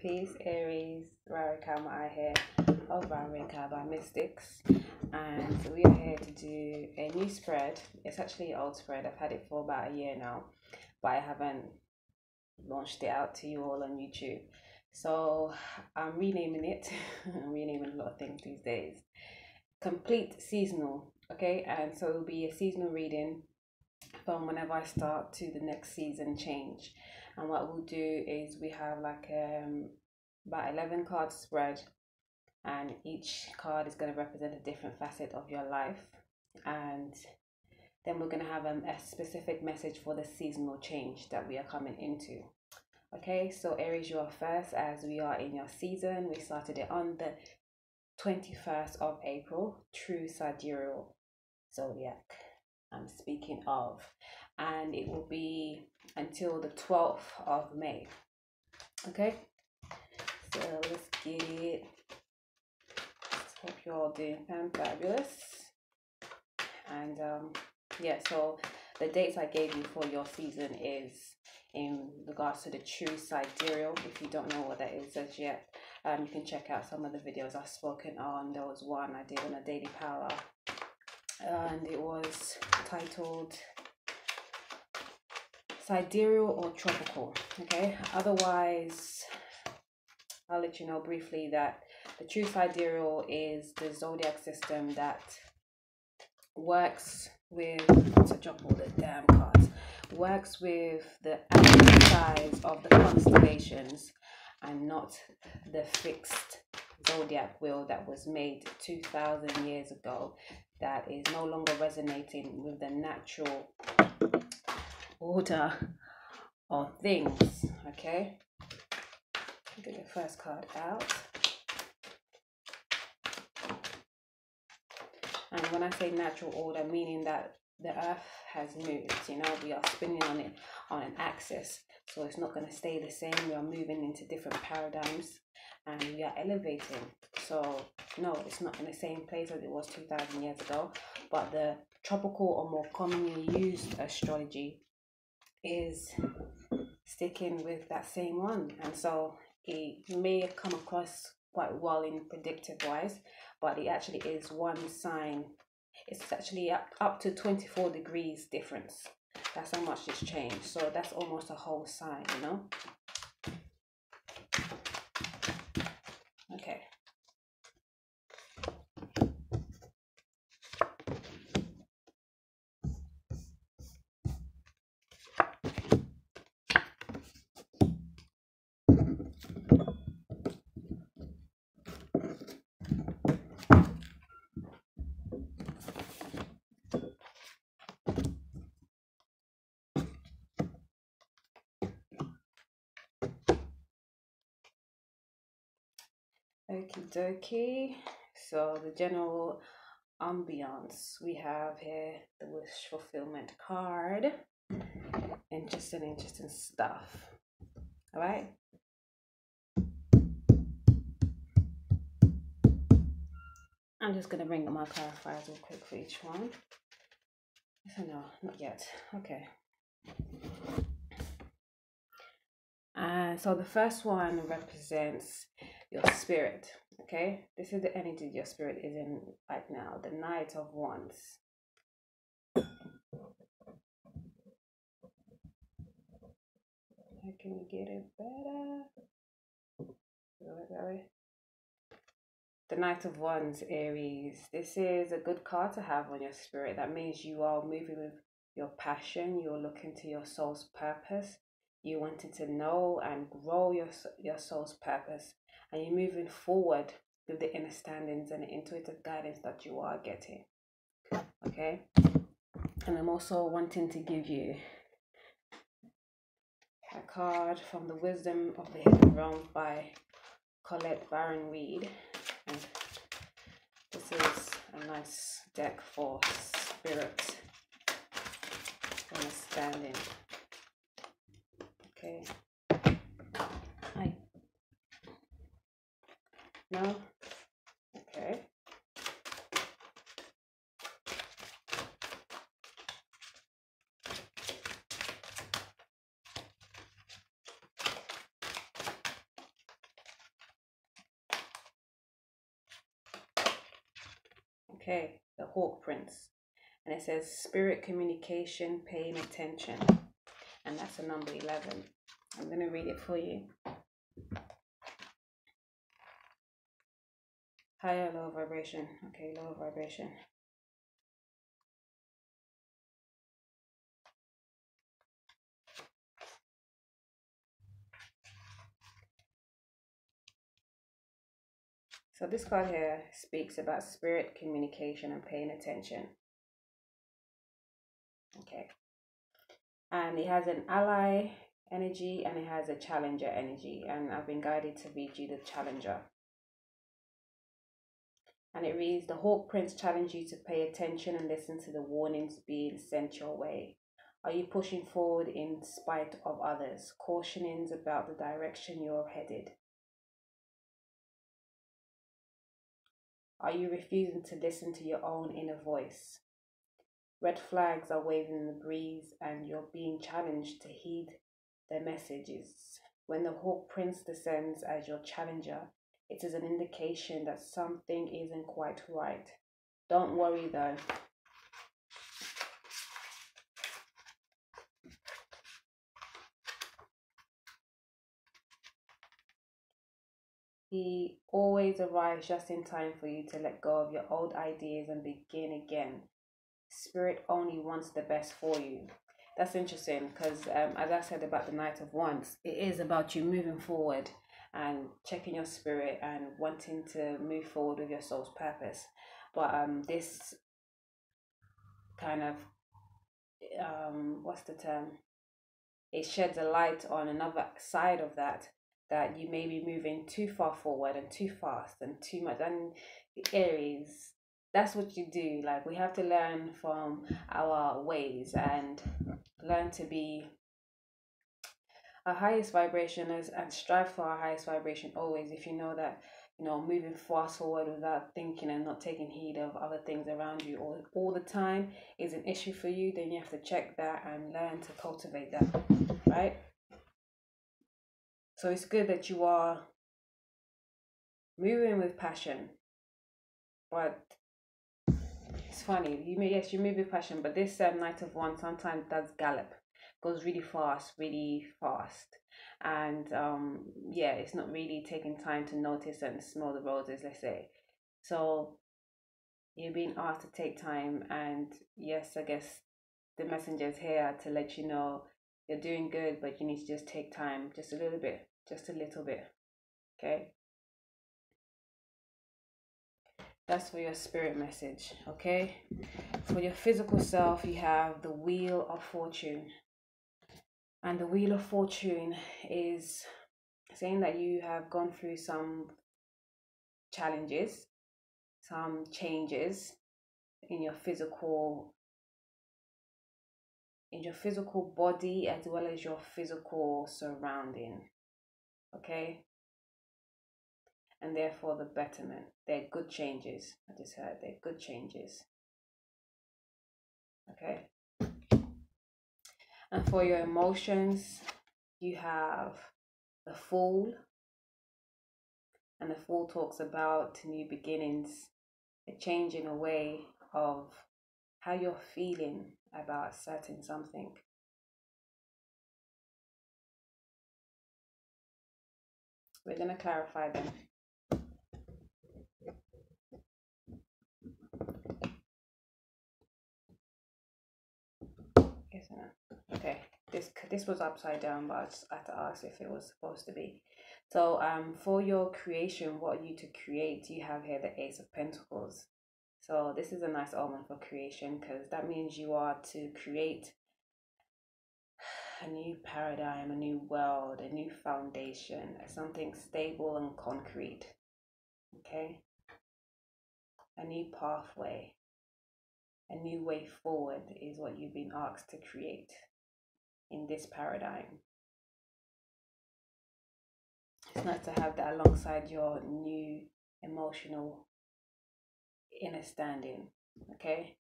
Peace, Aries, Rarikama here of Rarika by Mystics, and we are here to do a new spread. It's actually an old spread. I've had it for about a year now, but I haven't launched it out to you all on YouTube. So I'm renaming it. I'm renaming a lot of things these days. Complete seasonal, okay? And so it will be a seasonal reading from whenever I start to the next season change. And what we'll do is we have like about 11 card spread, and each card is going to represent a different facet of your life, and then we're going to have a specific message for the seasonal change that we are coming into. Okay, so Aries, you are first as we are in your season. We started it on the 21st of April, true Sidereal zodiac I'm speaking of, and it will be until the 12th of May. Okay, so let's get it. Hope you're all doing fabulous. And yeah, so the dates I gave you for your season is in regards to the true sidereal. If you don't know what that is as yet, you can check out some of the videos I've spoken on. There was one I did on a daily power, and it was titled Sidereal or Tropical. Okay, otherwise I'll let you know briefly that the true sidereal is the zodiac system that works with, to drop all the damn cards, works with the exercise of the constellations and not the fixed zodiac wheel that was made 2,000 years ago, that is no longer resonating with the natural order of things. Okay, get the first card out. And when I say natural order, meaning that the earth has moved, you know, we are spinning on it on an axis, so it's not going to stay the same. We are moving into different paradigms and we are elevating. So no, it's not in the same place as it was 2,000 years ago, but the tropical or more commonly used astrology is sticking with that same one, and so it may come across quite well in predictive wise, but it actually is one sign. It's actually up to 24 degrees difference. That's how much it's changed. So that's almost a whole sign, you know. Okay. Okie dokie. So the general ambiance we have here, the wish fulfillment card. Interesting stuff. All right. I'm just gonna bring up my clarifiers real quick for each one. So no, not yet. Okay. So the first one represents your spirit. Okay, this is the energy your spirit is in right now. The Knight of Wands. How can we get it better? The Knight of Wands, Aries. This is a good card to have on your spirit. That means you are moving with your passion. You're looking to your soul's purpose. You wanting to know and grow your soul's purpose, and you're moving forward with the understandings and the intuitive guidance that you are getting. Okay, and I'm also wanting to give you a card from the Wisdom of the Hidden Realm by Colette Baron Reed, and this is a nice deck for spirit understanding. Okay. Hi. No? Okay. Okay, the Hawk Prince. And it says spirit communication, paying attention. And that's a number 11. I'm going to read it for you. Higher, lower vibration. Okay, lower vibration. So this card here speaks about spirit communication and paying attention. Okay. And it has an ally energy and it has a challenger energy. And I've been guided to read you the challenger. And it reads, the Hawk Prince challenge you to pay attention and listen to the warnings being sent your way. Are you pushing forward in spite of others? Cautionings about the direction you're headed. Are you refusing to listen to your own inner voice? Red flags are waving in the breeze and you're being challenged to heed their messages. When the Hawk Prince descends as your challenger, it is an indication that something isn't quite right. Don't worry though. He always arrives just in time for you to let go of your old ideas and begin again. Spirit only wants the best for you. That's interesting because, as I said about the Knight of Wands, it is about you moving forward and checking your spirit and wanting to move forward with your soul's purpose. But this kind of, what's the term? It sheds a light on another side of that, that you may be moving too far forward and too fast and too much. And the Aries, that's what you do. Like, we have to learn from our ways and learn to be our highest vibration is, and strive for our highest vibration always. If you know that, moving fast forward without thinking and not taking heed of other things around you all the time is an issue for you, then you have to check that and learn to cultivate that, right? So it's good that you are moving with passion, but it's funny. You move with passion, but this Knight of Wands sometimes does gallop, goes really fast, and yeah, it's not really taking time to notice and smell the roses, let's say. So you're being asked to take time, and yes, I guess the messenger is here to let you know you're doing good, but you need to just take time, just a little bit, okay? That's for your spirit message, okay? For your physical self, you have the Wheel of Fortune. And the Wheel of Fortune is saying that you have gone through some challenges, some changes in your physical body as well as your physical surrounding, okay? And therefore the betterment. They're good changes. I just heard they're good changes, okay? And for your emotions, you have the Fool. And the Fool talks about new beginnings, a change in a way of how you're feeling about certain something. We're going to clarify them. Yes or no? Okay, this was upside down, but I just had to ask if it was supposed to be. So for your creation, what are you to create? You have here the Ace of Pentacles. So this is a nice omen for creation, because that means you are to create a new paradigm, a new world, a new foundation, something stable and concrete, okay? A new pathway, a new way forward is what you've been asked to create in this paradigm. It's nice to have that alongside your new emotional inner standing, okay?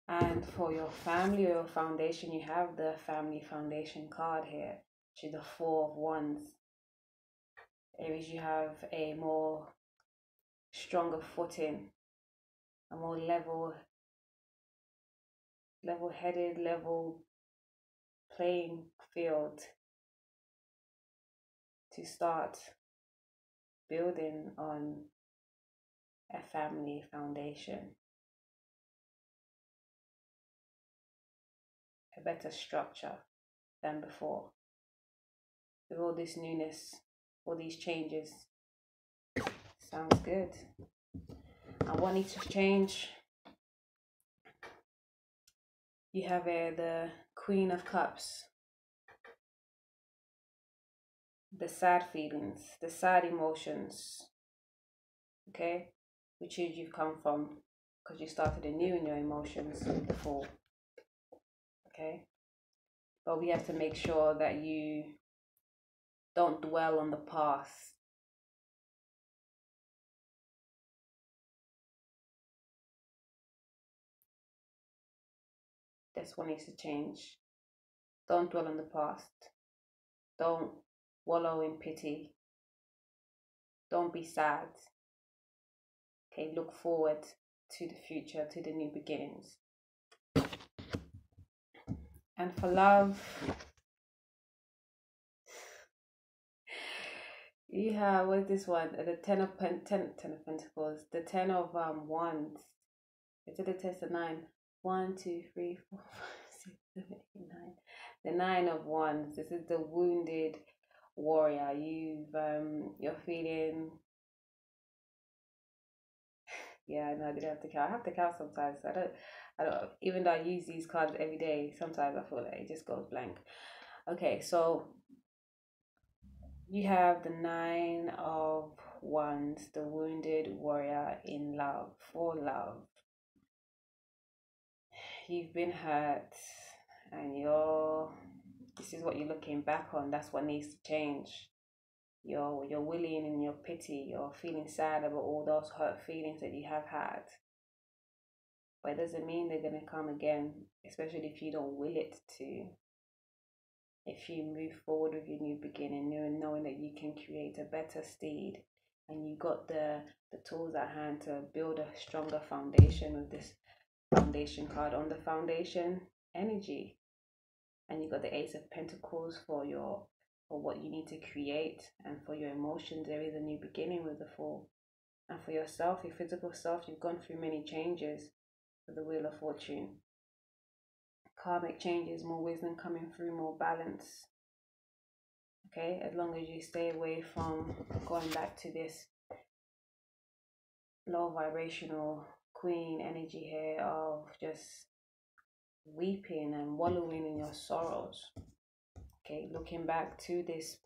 And for your family or your foundation, you have the family foundation card here, which is the Four of Wands. Aries, you have a more stronger footing a more level-headed, level playing field to start building on a family foundation, a better structure than before. With all this newness, all these changes, sounds good. And what needs to change? You have the Queen of Cups, the sad feelings, the sad emotions, okay? Which is you've come from because you started anew in your emotions before, okay? But we have to make sure that you don't dwell on the past. That's what needs to change. Don't dwell on the past. Don't wallow in pity. Don't be sad. Okay, look forward to the future, to the new beginnings. And for love, you have, what's this one? The ten of Pentacles, the 10 of Wands. Is it the test of 9? 1, 2, 3, 4, 5, 6, 7, 8, 9. The 9 of Wands. This is the wounded warrior. You're feeling. Yeah, no, I didn't have to count. I have to count sometimes. I don't. Even though I use these cards every day, sometimes I feel like it just goes blank. Okay, so you have the 9 of Wands, the wounded warrior in love, for love. You've been hurt, and this is what you're looking back on. That's what needs to change. You're willing in your pity. You're feeling sad about all those hurt feelings that you have had. But it doesn't mean they're going to come again, especially if you don't will it to. If you move forward with your new beginning, knowing that you can create a better steed, and you got the tools at hand to build a stronger foundation with this foundation card on the foundation energy. And you got the Ace of Pentacles for what you need to create, and for your emotions there is a new beginning with the Fool. And for yourself, your physical self, you've gone through many changes with the Wheel of Fortune. Karmic changes, more wisdom coming through, more balance. Okay, as long as you stay away from going back to this low vibrational queen energy here of just weeping and wallowing in your sorrows. Okay, looking back to this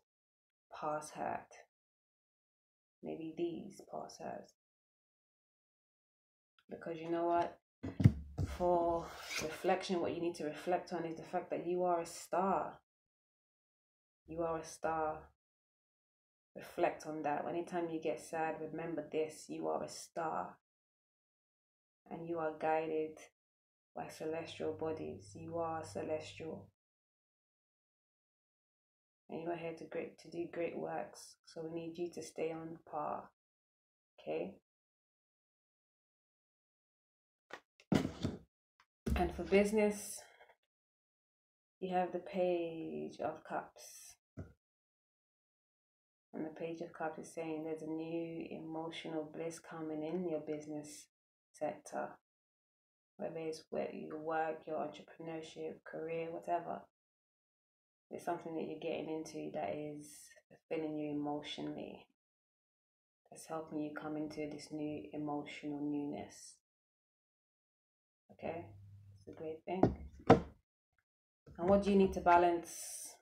past hurt, maybe these past hurts. Because you know what? For reflection, what you need to reflect on is the fact that you are a star. You are a star. Reflect on that. Anytime you get sad, remember this: you are a star. And you are guided by celestial bodies. You are celestial. And you are here to do great works. So we need you to stay on par. Okay? And for business, you have the Page of Cups. And the Page of Cups is saying there's a new emotional bliss coming in your business sector. Whether it's where you work, your entrepreneurship, career, whatever. It's something that you're getting into that is fulfilling you emotionally. That's helping you come into this new emotional newness. Okay? It's a great thing. And what do you need to balance?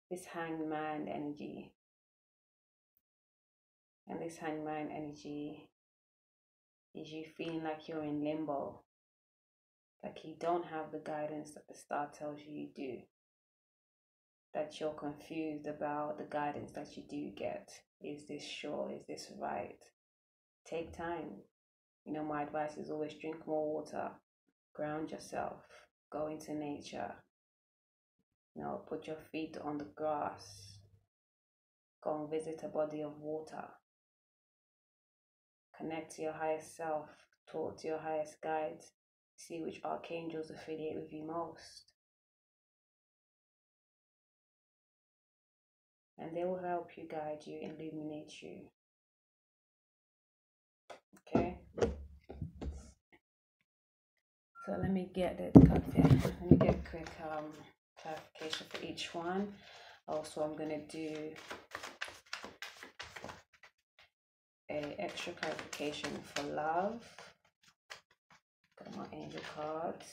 This Hangman energy. And this Hangman energy is you feeling like you're in limbo. Like you don't have the guidance that the star tells you you do. That you're confused about the guidance that you do get. Is this sure? Is this right? Take time. You know, my advice is always drink more water. Ground yourself. Go into nature. You know, put your feet on the grass. Go and visit a body of water. Connect to your highest self, talk to your highest guides, see which archangels affiliate with you most. And they will help you, guide you, illuminate you. Okay? So let me get the let me get a quick clarification for each one. Also, I'm gonna do a extra clarification for love. Got my angel cards.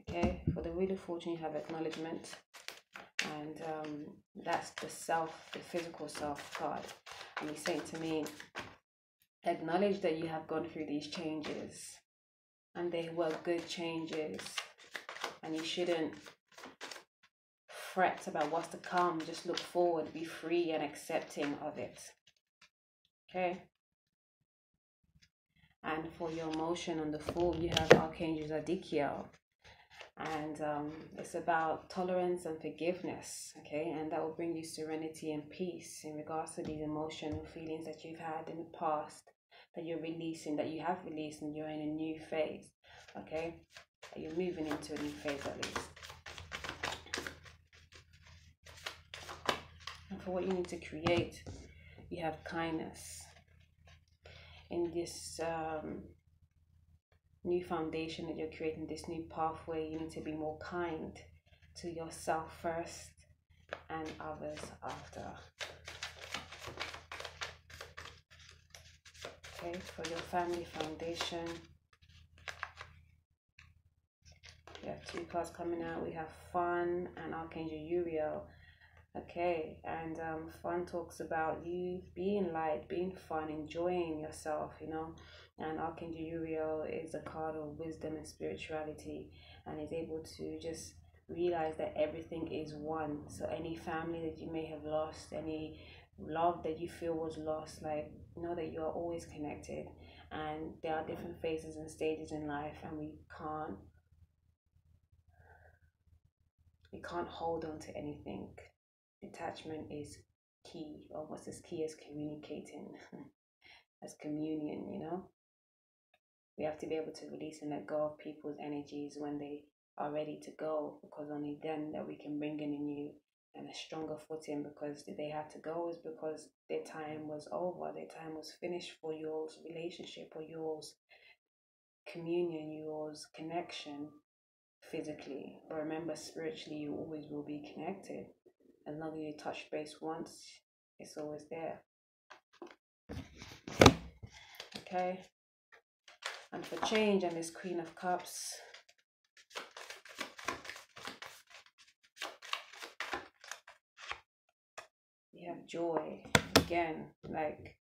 Okay, for the Wheel of Fortune, you have acknowledgement, and that's the self, the physical self card. And he's saying to me, acknowledge that you have gone through these changes, and they were good changes, and you shouldn't fret about what's to come. Just look forward, be free and accepting of it. Okay. And for your emotion on the Fool, you have Archangel Zadkiel, and it's about tolerance and forgiveness. Okay, and that will bring you serenity and peace in regards to these emotional feelings that you've had in the past, that you're releasing, that you have released, and you're in a new phase. Okay, you're moving into a new phase at least. And for what you need to create, you have kindness. In this new foundation that you're creating, this new pathway, you need to be more kind to yourself first and others after. Okay, for your family foundation, we have two cards coming out. We have Fun and Archangel Uriel. Okay, and Fun talks about you being light, being fun, enjoying yourself, you know. And Archangel Uriel is a card of wisdom and spirituality, and is able to just realize that everything is one. So any family that you may have lost, any love that you feel was lost, like, know that you are always connected, and there are different phases and stages in life, and we can't hold on to anything. Detachment is key, almost as key as communicating, as communion, you know. We have to be able to release and let go of people's energies when they are ready to go, because only then that we can bring in a new and a stronger footing, because they had to go is because their time was over, their time was finished for yours relationship or yours communion, yours connection physically. But remember, spiritually, you always will be connected. As long as you touch base once, it's always there. Okay. And for change and this Queen of Cups, you have joy. Again, like,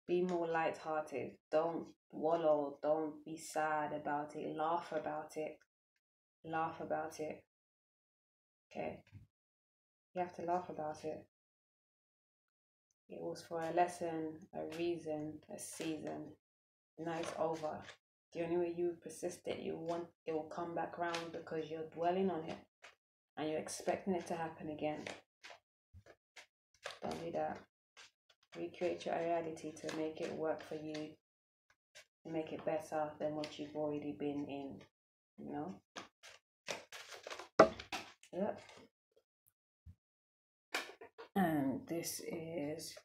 be more lighthearted. Don't wallow. Don't be sad about it. Laugh about it. Laugh about it. Okay. You have to laugh about it. It was for a lesson, a reason, a season. Now it's over. The only way you persist it, it will come back around, because you're dwelling on it and you're expecting it to happen again. Don't do that. Recreate your reality to make it work for you, to make it better than what you've already been in, you know? Yep. And this is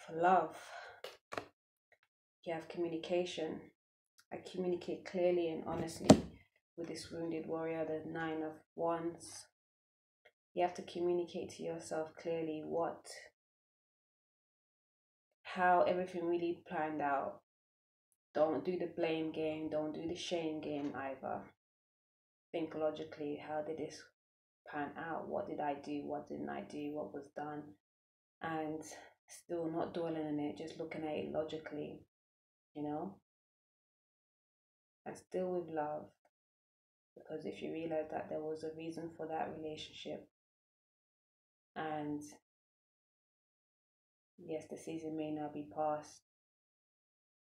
for love. You have communication. I communicate clearly and honestly with this wounded warrior, the 9 of Wands. You have to communicate to yourself clearly how everything really planned out. Don't do the blame game. Don't do the shame game either. Think logically. How did this pan out? What did I do? What didn't I do? What was done? And still not dwelling on it, just looking at it logically, you know? And still with love. Because if you realize that there was a reason for that relationship, and yes, the season may not be past,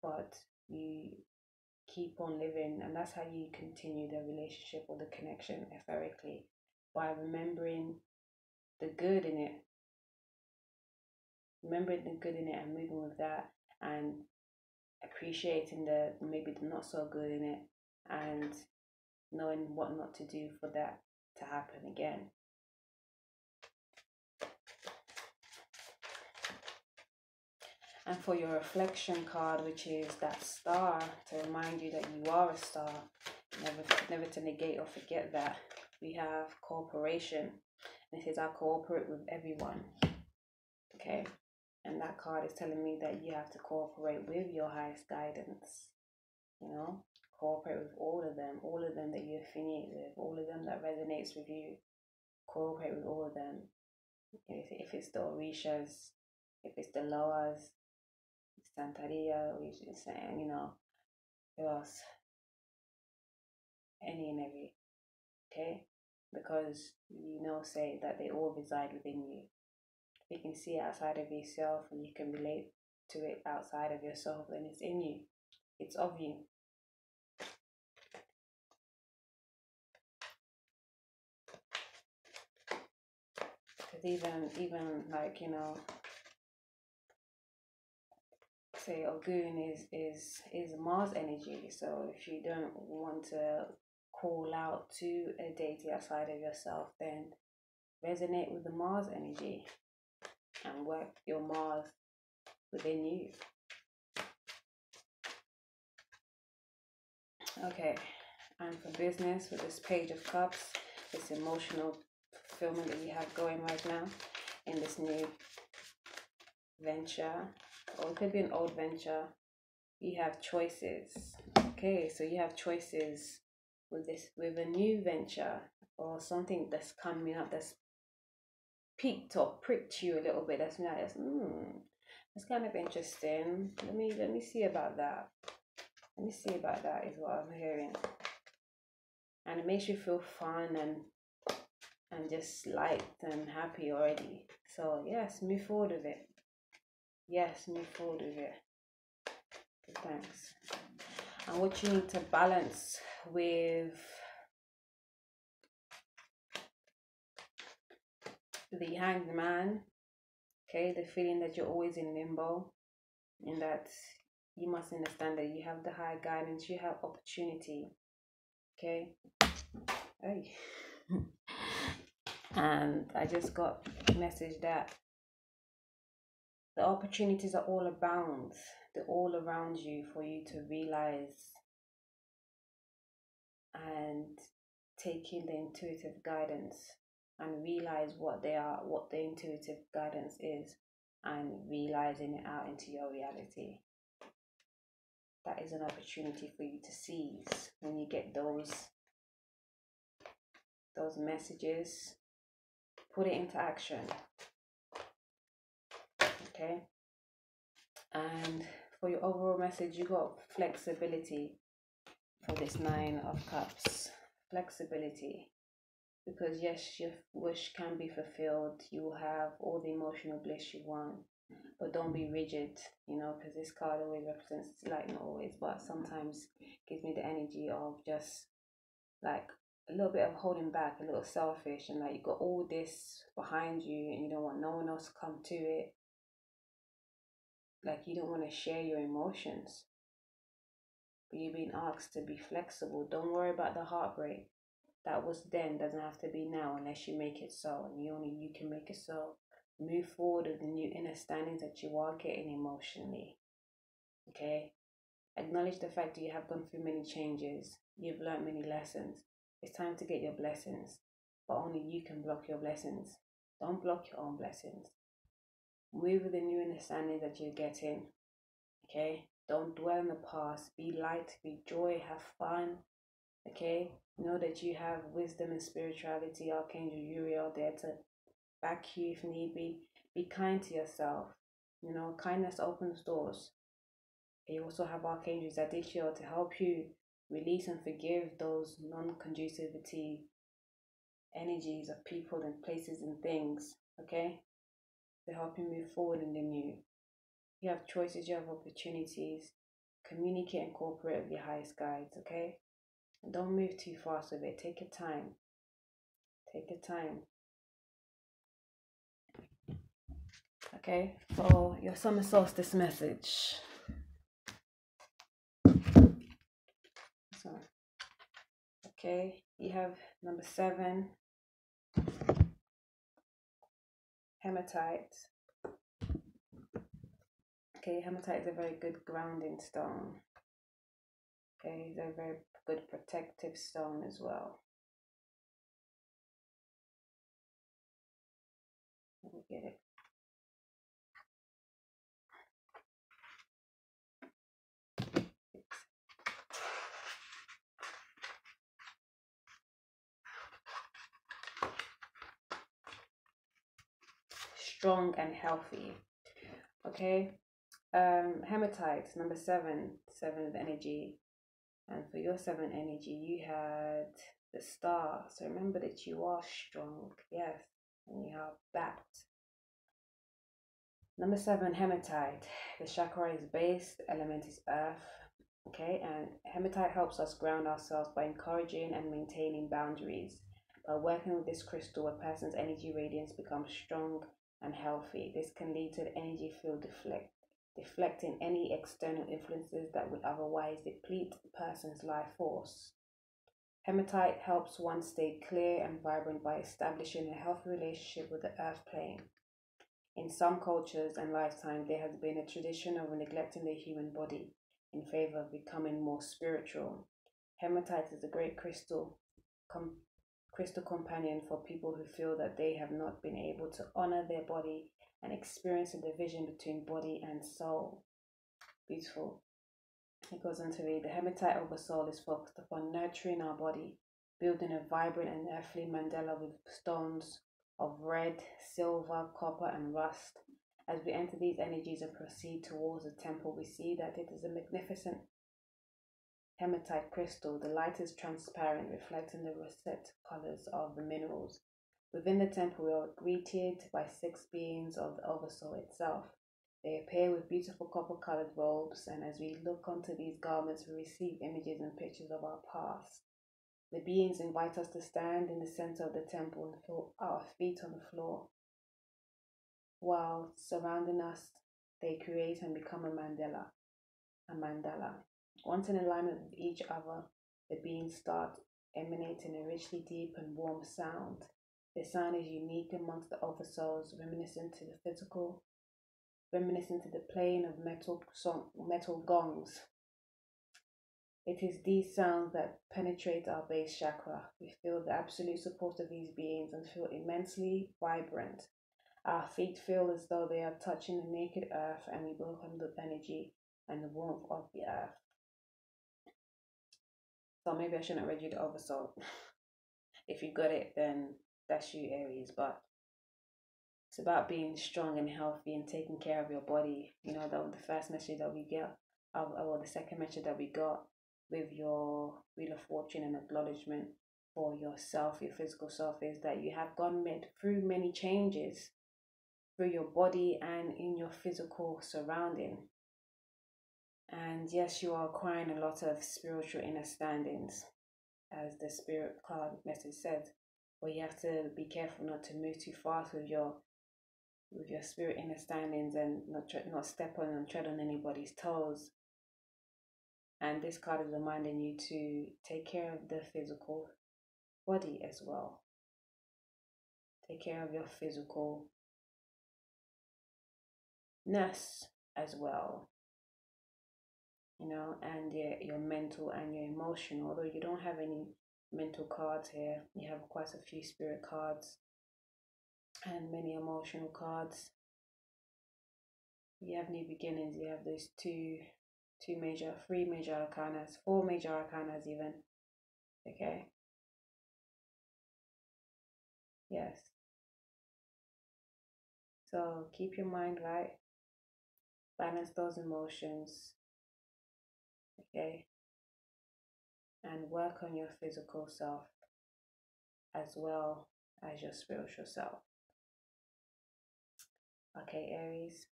but you keep on living, and that's how you continue the relationship or the connection etherically, by remembering the good in it, remembering the good in it and moving with that, and appreciating the maybe the not so good in it, and knowing what not to do for that to happen again. And for your reflection card, which is that star, to remind you that you are a star, never to negate or forget that, we have cooperation. And it says, I cooperate with everyone. Okay? And that card is telling me that you have to cooperate with your highest guidance. You know? Cooperate with all of them that you affiliate with, all of them that resonates with you. Cooperate with all of them. If it's the Orishas, if it's the Loas, Santeria, which is saying, you know, who else? Any and every, okay? Because you know, say that they all reside within you. You can see it outside of yourself and you can relate to it outside of yourself, then it's in you, it's of you. Because even like, you know, say Ogun is Mars energy. So if you don't want to call out to a deity outside of yourself, then resonate with the Mars energy and work your Mars within you. Okay, and for business, with this Page of Cups, this emotional fulfillment that you have going right now in this new venture, or it could be an old venture, you have choices. Okay, so you have choices with a new venture or something that's coming up that's piqued or pricked you a little bit. That's nice. That's kind of interesting. Let me see about that. Let me see about that is what I'm hearing. And it makes you feel fun and just light and happy already. So yes, move forward with it. Yes, move forward with it. Good, thanks. And what you need to balance with the Hanged Man, okay, the feeling that you're always in limbo, and that you must understand that you have the high guidance, you have opportunity, okay. Hey. And I just got a message that the opportunities are all abound, they're all around you for you to realize and take in the intuitive guidance and realize what they are, what the intuitive guidance is, and realizing it out into your reality. That is an opportunity for you to seize when you get those messages. Put it into action. Okay. And for your overall message, you got flexibility for this Nine of Cups. Flexibility. Because yes, your wish can be fulfilled. You will have all the emotional bliss you want. But don't be rigid, you know, because this card always represents, like, not always, but sometimes gives me the energy of just like a little bit of holding back, a little selfish, and like you got all this behind you and you don't want no one else to come to it. Like you don't want to share your emotions, but you're being asked to be flexible. Don't worry about the heartbreak. That was then, doesn't have to be now unless you make it so, and only you can make it so. Move forward with the new understandings that you are getting emotionally. Okay? Acknowledge the fact that you have gone through many changes. You've learned many lessons. It's time to get your blessings, but only you can block your blessings. Don't block your own blessings. Move with the new understanding that you're getting. Okay? Don't dwell in the past. Be light, be joy, have fun. Okay? Know that you have wisdom and spirituality. Archangel Uriel there to back you if need be. Be kind to yourself. You know, kindness opens doors. You also have Archangel Sidereal to help you release and forgive those non-conducivity energies of people and places and things, okay? To help you move forward in the new. You have choices, you have opportunities. Communicate and cooperate with your highest guides, okay? And don't move too fast with it. Take your time. Take your time. Okay, for your summer solstice message. So, okay, you have number 7, hematite. Okay, hematite is a very good grounding stone. Okay, it's a very good protective stone as well. Let me get it. Strong and healthy. Okay, hematite number 7, 7 of energy, and for your 7 energy, you had the star. So remember that you are strong, yes, and you are backed. Number 7, hematite. The chakra is base, the element is earth. Okay, and hematite helps us ground ourselves by encouraging and maintaining boundaries. By working with this crystal, a person's energy radiance becomes strong and healthy. This can lead to the energy field deflecting any external influences that would otherwise deplete a person's life force. Hematite helps one stay clear and vibrant by establishing a healthy relationship with the earth plane. In some cultures and lifetimes, there has been a tradition of neglecting the human body in favor of becoming more spiritual. Hematite is a great crystal companion for people who feel that they have not been able to honor their body and experience the division between body and soul. Beautiful. It goes on to read, the hematite of the soul is focused upon nurturing our body, building a vibrant and earthly mandala with stones of red, silver, copper, and rust. As we enter these energies and proceed towards the temple, we see that it is a magnificent hematite crystal. The light is transparent, reflecting the rosette colors of the minerals. Within the temple, we are greeted by 6 beings of the Oversoul itself. They appear with beautiful copper-colored robes, and as we look onto these garments, we receive images and pictures of our past. The beings invite us to stand in the center of the temple and put our feet on the floor. While surrounding us, they create and become a mandala. Once in alignment with each other, the beings start emanating a richly deep and warm sound. The sound is unique amongst the oversouls, reminiscent to the plane of metal gongs. It is these sounds that penetrate our base chakra. We feel the absolute support of these beings and feel immensely vibrant. Our feet feel as though they are touching the naked earth, and we welcome the energy and the warmth of the earth. So maybe I shouldn't read you the oversoul. If you got it, then that's you, Aries. But it's about being strong and healthy and taking care of your body. You know, that was the first message that we get, or the second message that we got with your Wheel of Fortune and acknowledgement for yourself, your physical self, is that you have gone through many changes through your body and in your physical surrounding. And yes, you are acquiring a lot of spiritual understandings, as the spirit card message said, but you have to be careful not to move too fast with your spirit understandings and not step on and tread on anybody's toes. And this card is reminding you to take care of the physical body as well. Take care of your physical ness as well, you know, and your mental and your emotional. Although you don't have any mental cards here, you have quite a few spirit cards and many emotional cards. You have new beginnings. You have those three major arcanas, 4 major arcanas even. Okay. Yes. So keep your mind right. Balance those emotions. Okay. And work on your physical self as well as your spiritual self. Okay, Aries.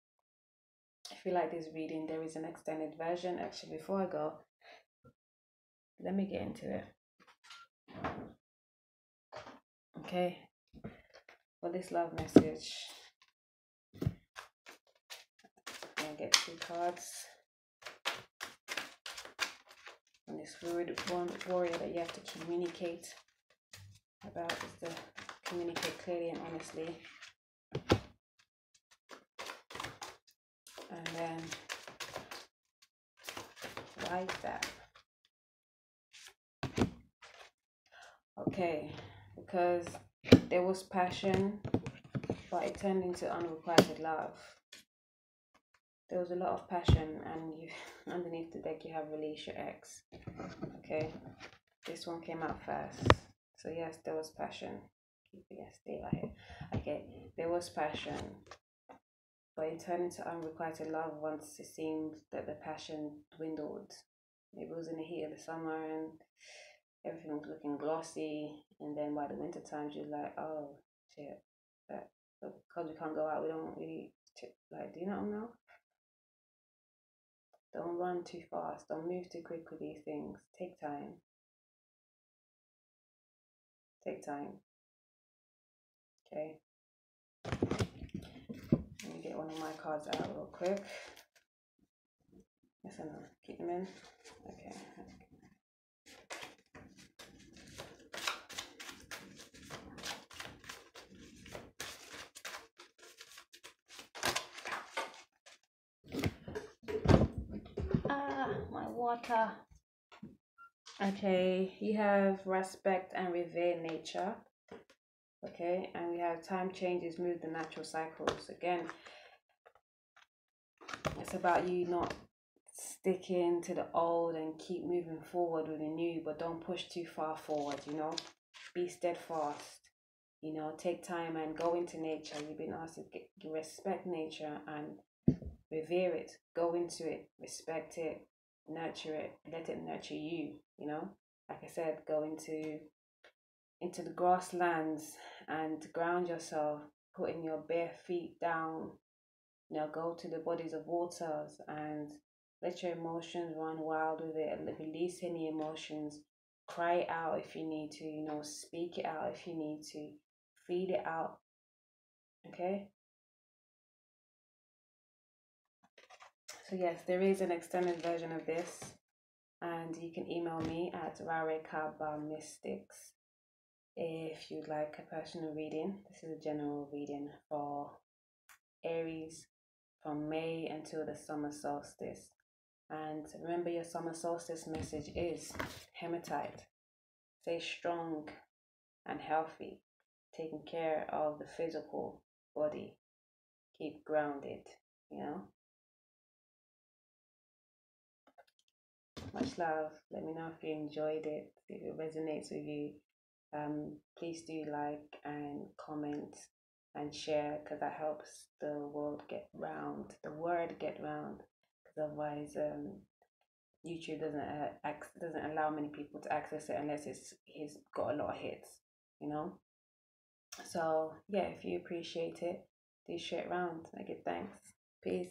If you like this reading, there is an extended version. Actually, before I go, let me get into it. Okay. For this love message, get 2 cards on this warrior that you have to communicate about, is to communicate clearly and honestly. And then why is that? Okay, because there was passion, but it turned into unrequited love. There was a lot of passion, and you underneath the deck you have release your ex. Okay, this one came out first. So yes, there was passion. Yes, stay right here. Okay, there was passion, but it turned into unrequited love once it seemed that the passion dwindled. It was in the heat of the summer and everything was looking glossy, and then by the winter times you're like, oh shit, that because we can't go out, we don't really like, do you know what I mean? Don't run too fast, don't move too quick with these things. Take time. Take time. Okay. Let me get one of my cards out real quick. Yes, I know. Keep them in. Okay. My water. Okay, you have respect and revere nature. Okay, and we have time changes move the natural cycles. Again, it's about you not sticking to the old and keep moving forward with the new, but don't push too far forward, you know. Be steadfast, you know, take time and go into nature. You've been asked to respect nature and revere it. Go into it, respect it, nurture it, let it nurture you, you know. Like I said, go into the grasslands and ground yourself, putting your bare feet down. You know, go to the bodies of waters and let your emotions run wild with it. Release any emotions. Cry it out if you need to, you know, speak it out if you need to. Feel it out. Okay? So yes, there is an extended version of this, and you can email me at rarekabamystics if you'd like a personal reading. This is a general reading for Aries from May until the summer solstice. And remember, your summer solstice message is hematite. Stay strong and healthy, taking care of the physical body. Keep grounded, you know. Much love. Let me know if you enjoyed it, if it resonates with you. Please do like and comment and share, because that helps the world get round, the word get round, because otherwise YouTube doesn't allow many people to access it unless he's got a lot of hits, you know. So yeah, if you appreciate it, do share it around. I give thanks. Peace.